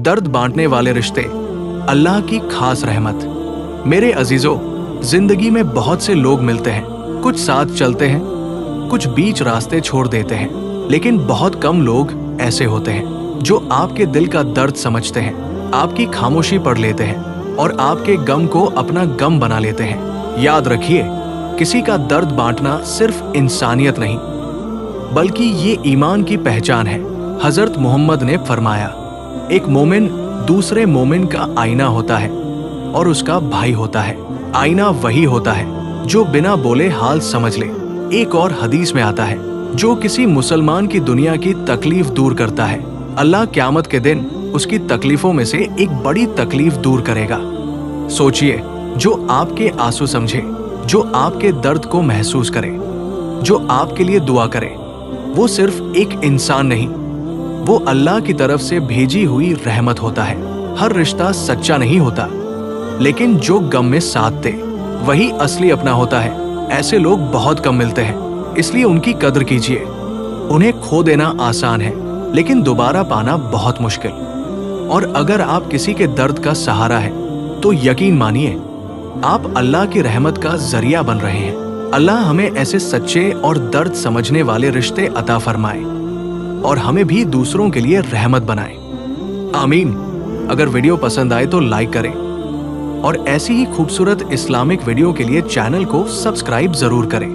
दर्द बांटने वाले रिश्ते, अल्लाह की खास रहमत। मेरे अजीजों, जिंदगी में बहुत से लोग मिलते हैं, कुछ साथ चलते हैं, कुछ बीच रास्ते छोड़ देते हैं, लेकिन बहुत कम लोग ऐसे होते हैं जो आपके दिल का दर्द समझते हैं, आपकी खामोशी पढ़ लेते हैं और आपके गम को अपना गम बना लेते हैं। याद रखिए, किसी का दर्द बांटना सिर्फ इंसानियत नहीं, बल्कि ये ईमान की पहचान है। हजरत मोहम्मद ने फरमाया, एक मोमिन दूसरे मोमिन का आईना होता है और उसका भाई होता है। आईना वही होता है जो बिना बोले हाल समझ ले। एक और हदीस में आता है, जो किसी मुसलमान की दुनिया की तकलीफ दूर करता है, अल्लाह क़यामत के दिन उसकी तकलीफों में से एक बड़ी तकलीफ दूर करेगा। सोचिए, जो आपके आंसू समझे, जो आपके दर्द को महसूस करे, जो आपके लिए दुआ करे, वो सिर्फ एक इंसान नहीं, वो अल्लाह की तरफ से भेजी हुई रहमत होता है। हर रिश्ता सच्चा नहीं होता, लेकिन जो गम में साथ दे वही असली अपना होता है। ऐसे लोग बहुत कम मिलते हैं, इसलिए उनकी कदर कीजिए। उन्हें खो देना आसान है, लेकिन दोबारा पाना बहुत मुश्किल। और अगर आप किसी के दर्द का सहारा है, तो यकीन मानिए, आप अल्लाह की रहमत का जरिया बन रहे हैं। अल्लाह हमें ऐसे सच्चे और दर्द समझने वाले रिश्ते अता फरमाए और हमें भी दूसरों के लिए रहमत बनाए। आमीन। अगर वीडियो पसंद आए तो लाइक करें और ऐसी ही खूबसूरत इस्लामिक वीडियो के लिए चैनल को सब्सक्राइब जरूर करें।